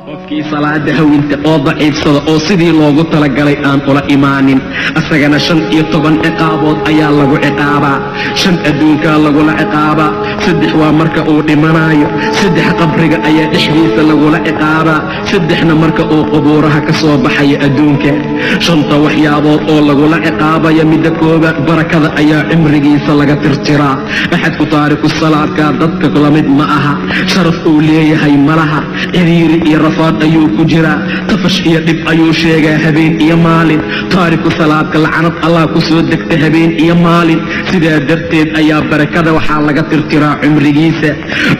qofkii salaada hawinta oo daciifsada oo sidii loogu talagalay aan ula imaanin asagana 15 ciqaabood ayaa lagu ciqaabaa 5 adduunkaa lagula ciqaabaa 3 waa marka uu dhimanayo 3 qabriga ayaa dhexdiisa lagula ciqaabaa 3na marka uu qubuuraha ka soo baxayo adduunka 5 waxyaabood oo lagula ciqaabaya midda koobaad barakada ayaa cimrigiisa laga tirtiraa axadku taariku salaadka dadka la mid ma aha sharaf uu leeyahay malaha ciriiri iyo rafaad ayuu ku jiraa tafash iyo dhib ayuu sheegaa habeen iyo maalin taariku salaadka lacanad allah ku soo degta habeen iyo maalin sidaa darteed ayaa barakada waxaa laga tirtiraa cumrigiisa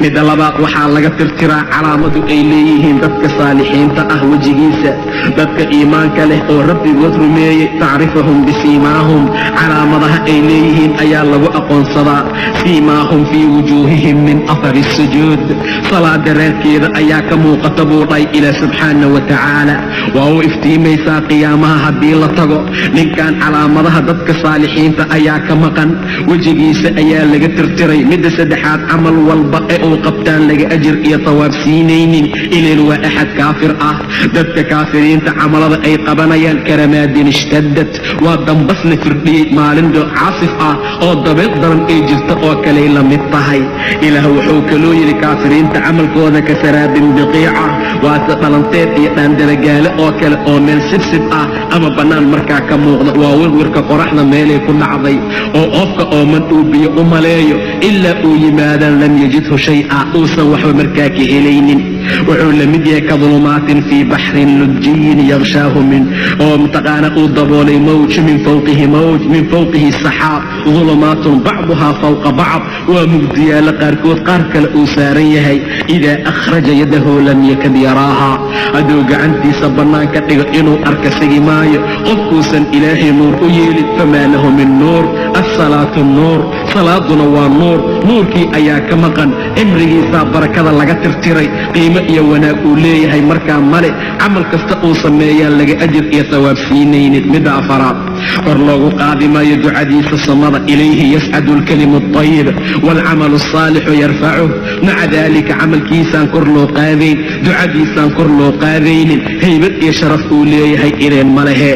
midda labaad waxaa laga tirtiraa calaamadu ay leeyihiin dadka saalixiinta ah wejigiisa dadka iimaanka leh oo rabbigood rumeeyey tacrifahum bisiimaahum calaamadaha ay leeyihiin ayaa lagu aqoonsadaa siimaahum fii wujuuhihim min athari sujuud salaada reerkeeda ayaa ka muuqata buu dhahay ilaa subxaana wa tacaala waa u iftiimaysaa qiyaamaha haddii la tago ninkan calaamadaha dadka saalixiinta ayaa ka maqan wejigiisa ayaa laga tirtiray midda saddexaad camal walba ee uu qabtaan laga ajir iyo tawaab siinaynin ileen waa axad kaafir ah dadka kaafiriinta camalada ay qabanayaan karamaadin ishtadad waa dambas la firdhiyey maalindo caasif ah oo dabeed daran ay jirta oo kaley la mid tahay ilaah wuxuu kaloo yidhi kaafiriinta camalkooda ka saraabin biqiica waase dhalanteed iyo dhaandaragaale oo kale oo meel sibsib ah ama bannaan markaa ka muuqda waa wirwirka qoraxda meelay ku dhacday oo qofka ooman uu biyo u maleeyo ilaa uu yimaadaan lam yajidhu shay-a uusan waxba markaa ka helaynin wuxuu la mid yahay ka dulumaatin fii baxrin lujjiyin yaqshaahu min oo mataqaana uu daboolay mawj min fawqihi saxaab dulumaatun bacduhaa fawqa bacd waa mugdiyaalo qaarkood qaar kale uu saaran yahay idaa akhraja yadahu lam yakad yaraaha hadduu gacantiisa bannaan ka dhigo inuu arka sigi maayo qofkuusan ilaahay nuur u yeelin famaa lahu min nuur assalaatu nuur salaaduna waa nuur nuurkii ayaa ka maqan cimrigiisaa barakada laga tirtiray qiimo iyo wanaag uu leeyahay markaa male camal kasta uu sameeyaa laga ajir iyo tawaab siinaynin midda afaraad kor loogu qaadi maayo ducadiisa samada ilayhi yascadu alkalimu alطayib waalcamalu alsaalixu yarfacuh maca daalika camalkiisaan kor loo qaadayn ducadiisaan kor loo qaadaynin haybad iyo sharaf uu leeyahay ileen ma lehe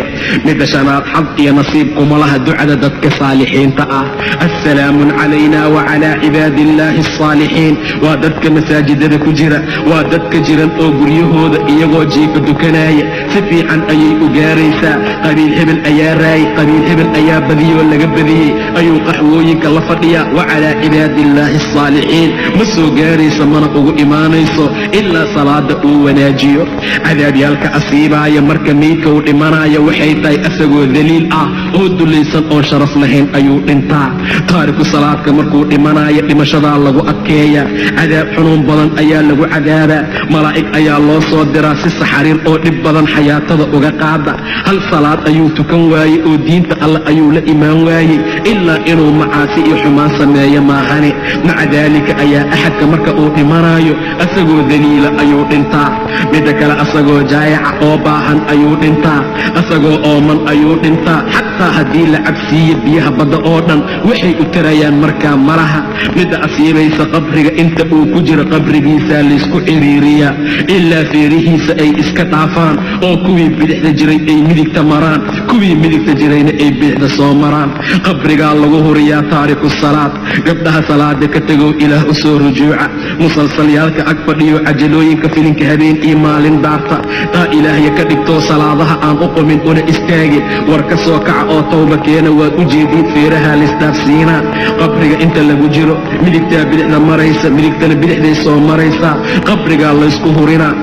midda shanaad xad iyo nasiib kuma laha ducada dadka saalixiinta ah assalaamun calayna wacalaa cibaadi illaahi alsaalixiin waa dadka masaajidada ku jira waa dadka jiran oo guryahooda iyagoo jiifa dukanaya si fiican ayay u gaaraysaa qabiil hebel ayaa raayay qabiil hebel ayaa badiyoo laga badiyey ayuu qaxwooyinka la fadhiyaa wacalaa cibaadi illaahi alsaalixiin ma soo gaaraysa mana ugu imaanayso ilaa salaada uu wanaajiyo cadaabyaalka asiibaaya marka meydka uu dhimanaayo waxay tahay asagoo daliil ah oo dulaysan oo sharaf lahayn ayuu dhintaa taariku salaadka markuu dhimanaayo dhimashadaa lagu adkeeya cadaab xunuun badan ayaa lagu cadaabaa malaa'ig ayaa loo soo diraa si saxariir oo dhib badan xayaatada uga qaada hal salaad ayuu tukan waayey oo diinta alle ayuu la imaan waayey ilaa inuu macaasi iyo xumaan sameeyo maahane maca daalika ayaa axadka marka uu dhimanaayo asagoo daliila ayuu dhintaa midda kale asagoo jaayaca oo baahan ayuu dhintaa asagoo ooman ayuu dhintaa xataa haddii la cabsiiyo biyaha badda oo dhan waxay u tarayaan markaa malaha midda asiibaysa qabriga inta uu ku jiro qabrigiisaa laysku ciriiriyaa ilaa feerihiisa ay iska dhaafaan oo kuwii bidixda jiray ay midigta maraan kuwii midigta jirayna ay bidixda soo maraan qabrigaa lagu huriyaa taariku salaad gabdhaha salaada ka tegow ilaah u soo rujuuca musalsalyaalka ag fadhiyo cajalooyinka filinka habeen iyo maalin daarta taa ilaahya ka dhigtoo salaadaha aan u qumin una istaagin war ka soo kaca oo tawba keena waad u jeediin feeraha laisdhaafsiinaa qabriga inta lagu jiro midigtaa bidixda maraysa midigtana bidixday soo maraysaa qabrigaa laysku hurinaa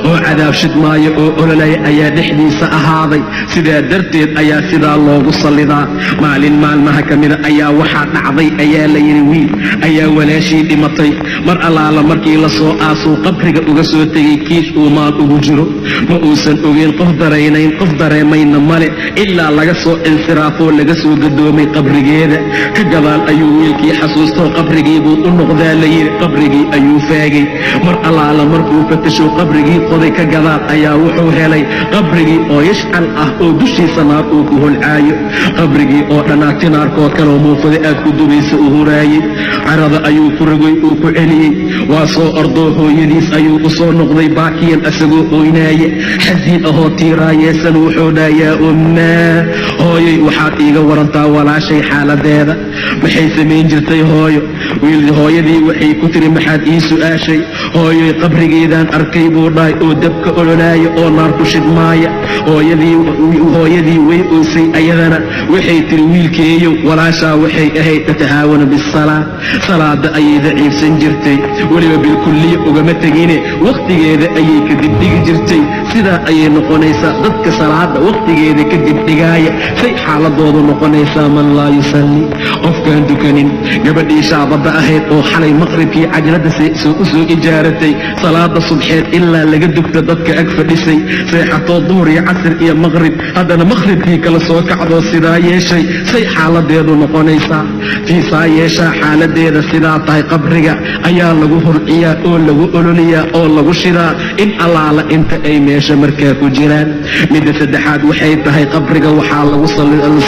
oo cadaab shidmaayo oo ololaya ayaa dhexdiisa ahaaday sidaa darteed ayaa sidaa loogu sallidaa maalin maalmaha ka mida ayaa waxaa dhacday ayaa la yidhi wiil ayaa walaashii dhimatay mar allaala markii la soo aasuu qabriga uga soo tegay kiish uu maal ugu jiro ma uusan ogeyn qof daraynayn qof dareemayna male ilaa laga soo insiraafoo laga soo gadoomay qabrigeeda ka gadaal ayuu wiilkii xasuustoo qabrigii buu u noqdaa la yidhi qabrigii ayuu faagay mar allaala markuu fatasho qabrigii qabrigii qoday ka gadaal ayaa wuxuu helay qabrigii oo yashcal ah oo dushiisa naar uu ku holcaayo, qabrigii oo dhanaagti naarkoo kaloo muufada aad ku dubaysa u huraayey. carada ayuu ku rogay uu ku celiyey, waa soo ordoo hooyadiis ayuu u soo noqday baakiyan asagoo oynaaya, xasiin ahoo tiiraayeesan wuxuu dhaa yaa ummaa, hooyay waxaad iiga warantaa walaashay xaaladeeda, maxay samayn jirtay hooyo? hooyadii waxay ku tiri maxaad ii su'aashay? hooyoy qabrigeedaan arkay buu dhahay oo dabka ololaaya oo naar ku shidmaaya. hooyadii way oysay ayadana waxay tiri wiilkeeyow walaashaa waxay ahayd tatahaawanu bisalaa, salaada ayay daciifsan jirtay, weliba bilkulliya ugama tegine wakhtigeeda ayay kadib dhigi jirtay. sidaa ayay noqonaysaa dadka salaada wakhtigeeda kadib dhigaaya, say xaaladoodu noqonaysaa man laa yusalli, qofkaan dukanin. gabadhii shaabadda ahayd oo xalay maqribkii cajladda u soo ijaaratay salaada subxeed ilaa laga dugta dadka ag fadhisay, seexatoo duhur iyo casir iyo maqrib, haddana maqribkii kala soo kacdoo sidaa yeeshay, say xaaladeedu noqonaysaa? fiisaa yeeshaa xaaladeeda sidaa tahay, qabriga ayaa lagu hurciyaa oo lagu ololiyaa oo lagu shidaa in allaala inta ay meesha markaa ku jiraan. midda saddexaad waxay tahay qabriga waxaa lagu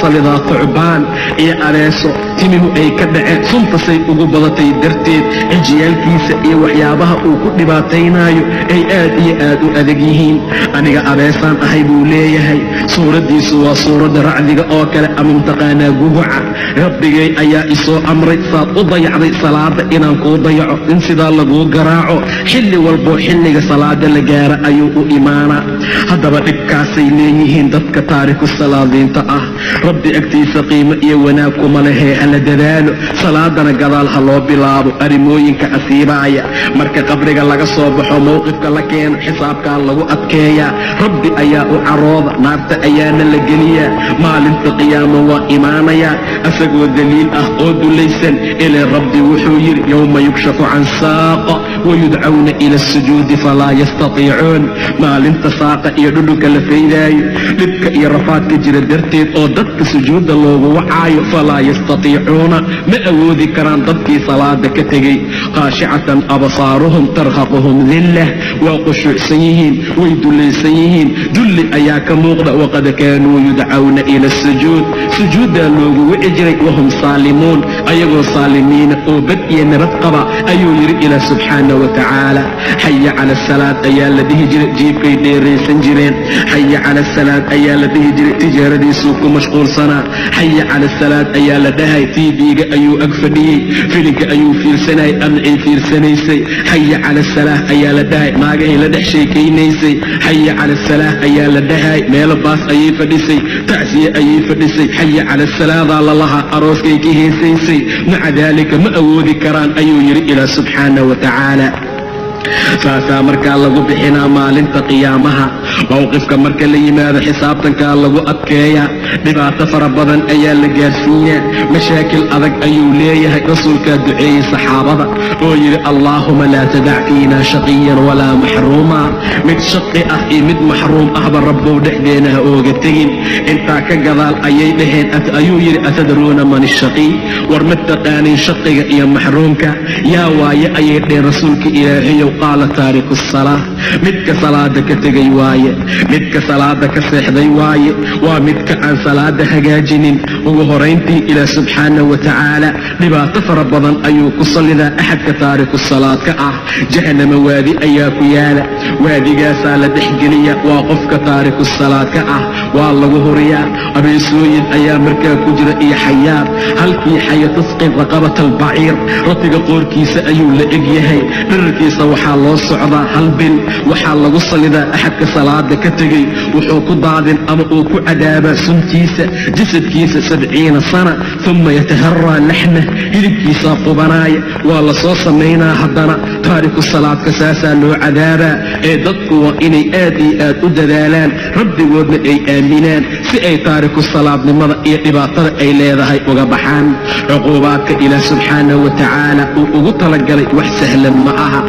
salidaa thucbaan iyo abeeso timihu ay ka dhaceen suntasay ugu badatay darteed, cijiyaalkiisa iyo waxyaabaha uu ku dhibaataynaayo ay aad iyo aad u adag yihiin. aniga abeesaan ahay buu leeyahay, suuraddiisu waa suuradda racdiga oo kale ama mtaqaanaa gubuca. rabbigay ayaa isoo amray saad u dayacday salaada inaan kuu dayaco, in sidaa laguu garaaco xilli walboo xilliga salaada la gaara ayuu u imaanaa. haddaba dhibkaasay leeyihiin dadka taariku salaadiinta ah. rabbi agtiisa qiimo iyo wanaag kuma lehee hala dadaalo, salaadana gadaal ha loo bilaabo. arrimooyinka asiibaaya marka qabriga laga soo baxo mowqifka la keeno xisaabkaa lagu adkeeyaa, rabbi ayaa u carooda, naarta ayaana la geliyaa. maalinta qiyaamo waa imaanayaa asagoo daliil ah oo dulaysan. ilaa rabbi wuxuu yidhi yowma yukshafu can saaqa wayudcawna ila asujuudi falaa yastatiicuun. maalinta saaqa iyo dhudhunka la faydaayo dhibka iyo rafaadka jira darteed oo dadka sujuudda loogu wacaayo, falaa yastatiicuuna ma awoodi karaan dadkii salaada ka tegey. qaashicatan absaaruhum tarhaquhum dillah, waa qushuucsan yihiin, way dulaysan yihiin, dulli ayaa ka muuqda. waqad kaanuu yudcawna ila asujuud, sujuuddaa loogu wici jiray wahum saalimuun, ayagoo saalimiina oo bad iyo nabad qaba ayuu yidhi ilaah subxaana wa tacaala. xaya cala asalaad ayaa la dhihi jiray, jiibkay dheeraysan jireen. xaya cala asalaad ayaa la dhihi jiray, tijaaradiisuu ku mashquulsanaa. xaya cala asalaad ayaa la dhahay, tv-ga ayuu ag fadhiyey, filinka ayuu fiirsanayay ama ay fiirsanaysay. xaya cala asalaah ayaa la dhahay, naagahay la dhex sheekaynaysay. xaya cala asalaah ayaa la dhahay, meelo baas ayay fadhisay, tacsiye ayay fadhisay. xaya cala asalaadaa lalahaa, arooskay ka heesaysay. maca daalika ma awoodi karaan ayuu yidhi ilaah subxaana wa tacaala. saasaa markaa lagu bixinaa maalinta qiyaamaha. mowqifka marka la yimaado xisaabtankaa lagu adkeeyaa, dhibaato fara badan ayaa la gaarsiiyaa, mashaakil adag ayuu leeyahay. rasuulkaa duceeyey saxaabada oo yidhi allaahuma laa tadac fiina shaqiyan walaa maxruuma, mid shaqi ah iyo mid maxruum ahba rabbow dhexdeena ha ooga tegin. intaa ka gadaal ayay dhaheen ayuu yidhi atadruuna man ishaqiy, war ma taqaanin shaqiga iyo maxruumka? yaa waaye ayay dheheen rasuulka ilaahayow. qaala taariku salaa, midka salaada ka tegay waaye, midka salaada ka seexday waaye, waa midka aan salaada hagaajinin. ugu horayntii ilaah subxaana wa tacaala dhibaato fara badan ayuu ku sallidaa axadka taariku salaadka ah. jahanama waadi ayaa ku yaala, waadigaasaa la dhexgeliya, waa qofka taariku salaadka ah, waa lagu huriyaa. abeesooyin ayaa markaa ku jira iyo xayaar, halkii xaya tasqid raqabata albaciir, ratiga qoorkiisa ayuu la eg yahay, dherarkiisa waxaa loo socdaa hal bil. waxaa lagu sallidaa axadka salaada ka tegey, wuxuu ku daadin ama uu ku cadaabaa suntiisa jasadkiisa 70 sana, uma yataharaa laxmah, hilibkiisaa qubanaaya, waa la soo samaynaa. haddana taariku salaadka saasaa loo cadaabaa. ee dadku waa inay aad iyo aad u dadaalaan, rabbigoodna ay aaminaan, si ay taariku salaadnimada iyo dhibaatada ay leedahay uga baxaan. cuquubaadka ilaah subxaana wa tacaala uu ugu talagalay wax sahlan ma aha.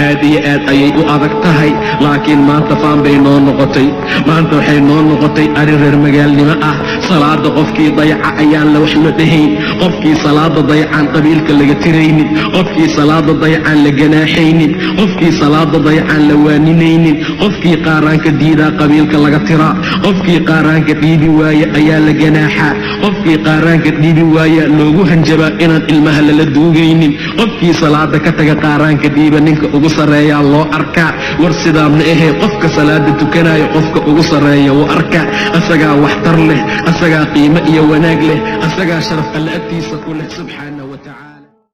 aad iyo aad ayay u adag tahay, laakiin maanta faan bay noo noqotay. Maanta waxay noo noqotay arrin reer magaalnimo ah. Salaada qofkii dayaca ayaan la wax la dhahayn, qofkii salaada dayacaan qabiilka laga tiraynin, qofkii salaada dayacaan la ganaaxaynin, qofkii salaada dayacaan la waaninaynin, qofkii qaaraanka diidaa qabiilka laga tiraa, qofkii qaaraanka dhiibi waaya ayaa la ganaaxaa, qofkii qaaraanka dhiibi waaya loogu hanjabaa inaan ilmaha lala duugaynin, qofkii salaada ka taga qaaraanka dhiiba ninka ugu sarreeyaa loo arkaa. war sidaa ma ahee qofka salaada tukanayo qofka ugu sarreeya wuu arkaa. asagaa waxtar leh, asagaa qiimo iyo wanaag leh, asagaa sharaf alla agtiisa ku leh subxaanahu